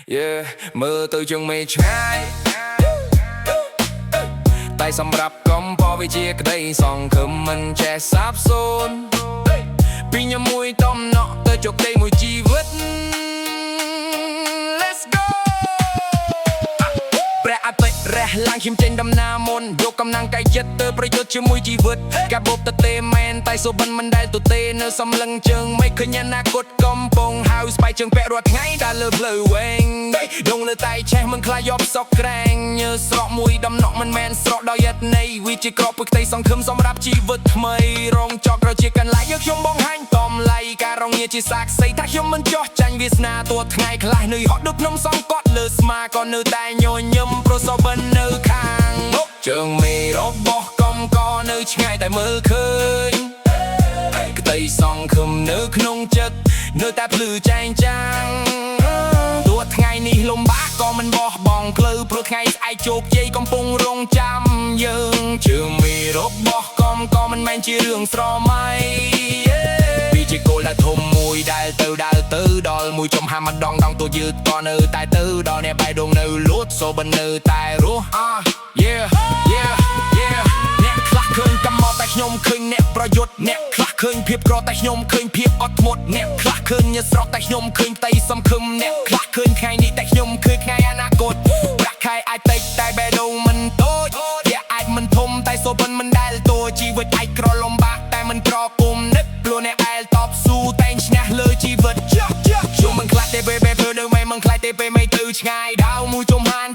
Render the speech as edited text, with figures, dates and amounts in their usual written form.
Yeah មើលទៅជាងមេឆ្ងាយតែសម្រាប់កំពវិជាក្តីសង្ឃឹមមិនចេះសាបសូន្យពីញមួយតំណក់ទៅជោគជ័យមួយជីវិត Let's go ព្រះអតិរះឡើងខ្ញុំចេញដំណើរមុនយកកំណាំងកាយចិត្តទៅប្រយុទ្ធជាមួយជីវិតការបបទៅទេមែនតែសុបិនមិនដែលទៅទេនៅសំឡឹងជើងមិនឃើញអនាគតកំពុងហើយស្បែកជើងពាក់រាល់ថ្ងៃដែលលើផ្លូវវែងដងលើតែឆេះមិនខ្លាចយកសក់ក្រែងញើស្រកមួយដំណក់មិនមែនស្រកដោយយត្តន័យវាជាក្របពុយក្តីសង្ឃឹមសម្រាប់ជីវិតថ្មីរងចក្រជាកន្លែងយកខ្ញុំបងហាញ់តំឡៃការរងាជាសាក្សីថាខ្ញុំមិនចោះចាញ់វាសនាតួថ្ងៃខ្លះនៅហត់ដូចភ្នំសង្កត់លើស្មាក៏នៅតែញញឹមប្រសបិននៅខាងមុខជើងមេរបស់កំកនៅឆ្ងាយតែមើលឃើញក្តីសង្ឃឹមនៅក្នុងចិត្តនៅតែភ្លឺចែងចាំងទោះថ្ងៃនេះលំបាកក៏មិនបោះបង់ភ្លឺព្រោះថ្ងៃស្អែកជោគជ័យកំពុងរងចាំយើងជើងមេរបស់កំក៏មិនមែនជារឿងស្រមៃពីជាគោលដែលធំមួយដែលទៅដល់មួយចំហាម្ដងដងតួយឺតក៏នៅតែទៅដល់អ្នកបែរដងនៅលួតសូបិននៅតែរស់Yeah អ្នកខ្លះឃើញកំមកតែខ្ញុំឃើញអ្នកប្រយុទ្ធអ្នកខ្លះឃើញភាពក្រតែខ្ញុំឃើញភាពអត់ធ្មត់អ្នកខ្លះឃើញញើសស្រកតែខ្ញុំឃើញផ្ទៃសង្ឃឹមអ្នកខ្លះឃើញថ្ងៃនេះតែខ្ញុំឃើញថ្ងៃអនាគតប្រាក់ខែអាចតិចតែបេះដូងមិនតូចវាអាចមិនធំតែសូបិនមិនដែលតូចជីវិតអាចក្រលំបាកតែមិនក្រគុំនឹកព្រោះអ្នកដែលតបស៊ូតែងឈ្នះលើជីវិតខ្ញុំមិនខ្លាចទេពេលធ្វើនៅមិនខ្លាចទេពេលមិនទៅឆ្ងាយដៅមួយចំហាន